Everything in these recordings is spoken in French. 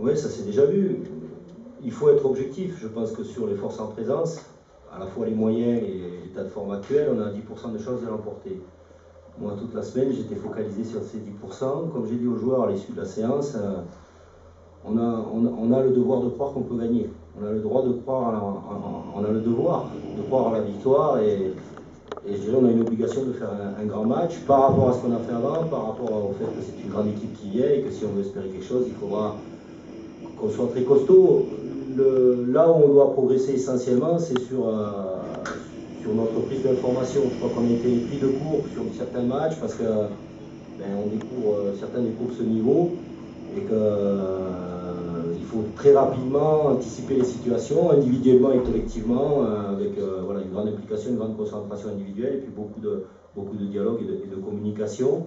Oui, ça s'est déjà vu. Il faut être objectif. Je pense que sur les forces en présence, à la fois les moyens et l'état de forme actuel, on a 10% de chances de l'emporter. Moi, toute la semaine, j'étais focalisé sur ces 10%. Comme j'ai dit aux joueurs à l'issue de la séance, on a le devoir de croire qu'on peut gagner. On a le droit de croire, on a le devoir de croire à la victoire et je dirais on a une obligation de faire un grand match par rapport à ce qu'on a fait avant, par rapport au fait que c'est une grande équipe qui vient et que si on veut espérer quelque chose, il faudra qu'on soit très costaud. Là où on doit progresser essentiellement, c'est sur notre prise d'information. Je crois qu'on a été pris de court sur certains matchs parce que on découvre, certains découvrent ce niveau et qu'il faut très rapidement anticiper les situations, individuellement et collectivement, avec voilà, une grande implication, une grande concentration individuelle et puis beaucoup de dialogue et de communication.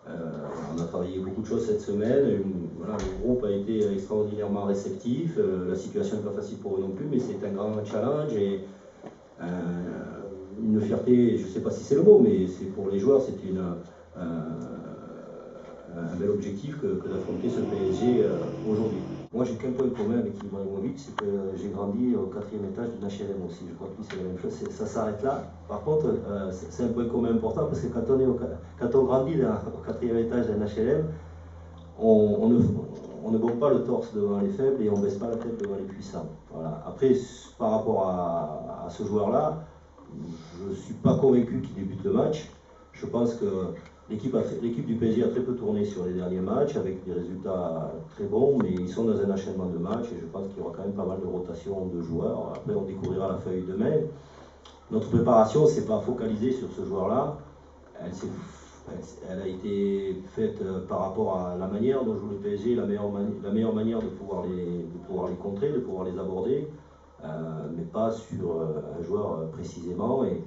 On a travaillé beaucoup de choses cette semaine. Voilà, le groupe a été extraordinairement réceptif. La situation n'est pas facile pour eux non plus, mais c'est un grand challenge et une fierté, je ne sais pas si c'est le mot, mais c'est pour les joueurs, c'est un bel objectif que d'affronter ce PSG aujourd'hui. Moi, j'ai qu'un point commun avec Ibrahimovic, c'est que j'ai grandi au 4e étage d'une HLM aussi. Je crois que c'est la même chose, ça s'arrête là. Par contre, c'est un point commun important parce que quand on grandit au 4e étage d'un HLM, on ne bombe pas le torse devant les faibles et on ne baisse pas la tête devant les puissants. Voilà. Après, par rapport à ce joueur-là, je ne suis pas convaincu qu'il débute le match. Je pense que l'équipe du PSG a très peu tourné sur les derniers matchs avec des résultats très bons, mais ils sont dans un enchaînement de matchs et je pense qu'il y aura quand même pas mal de rotation de joueurs. Après, on découvrira la feuille demain. Notre préparation, c'est pas focalisée sur ce joueur-là. Elle a été faite par rapport à la manière dont joue le PSG, la meilleure manière de pouvoir les contrer, de pouvoir les aborder, mais pas sur un joueur précisément. Et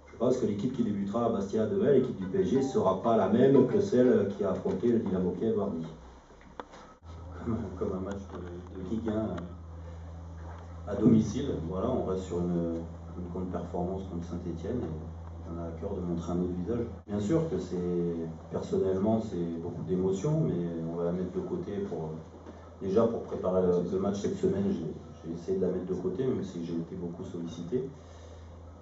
je pense que l'équipe qui débutera à Bastia demain, l'équipe du PSG, ne sera pas la même que celle qui a affronté le Dynamo Kiev mardi. Comme un match de Ligue 1 à domicile, voilà, on reste sur une grande performance contre Saint-Etienne et on a à cœur de montrer un autre visage. Bien sûr que personnellement c'est beaucoup d'émotions, mais on va la mettre de côté déjà pour préparer le match cette semaine. J'ai essayé de la mettre de côté, même si j'ai été beaucoup sollicité.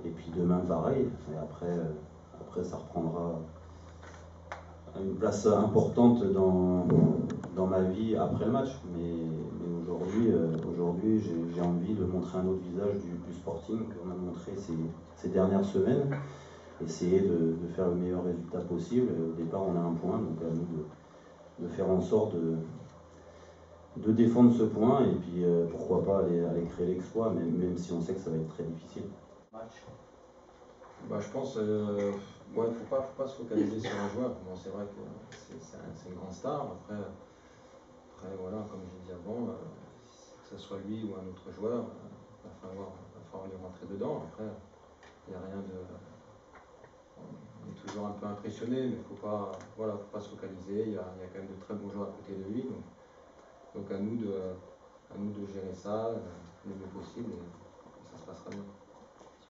Et puis demain pareil, et après ça reprendra une place importante dans ma vie après le match. Mais aujourd'hui j'ai envie de montrer un autre visage du Sporting qu'on a montré ces dernières semaines. Essayer de faire le meilleur résultat possible. Au départ on a un point, donc à nous de faire en sorte de défendre ce point et puis pourquoi pas aller créer l'exploit, même si on sait que ça va être très difficile. Match. Bah, je pense ouais, faut pas se focaliser sur un joueur. Bon, c'est vrai que c'est une grande star. Après voilà, comme j'ai dit avant, que ce soit lui ou un autre joueur, il va falloir lui rentrer dedans. Après, il n'y a rien de. On est toujours un peu impressionné, mais faut pas se focaliser. Il y a quand même de très bons joueurs à côté de lui. Donc à nous de gérer ça le mieux possible et ça se passera bien.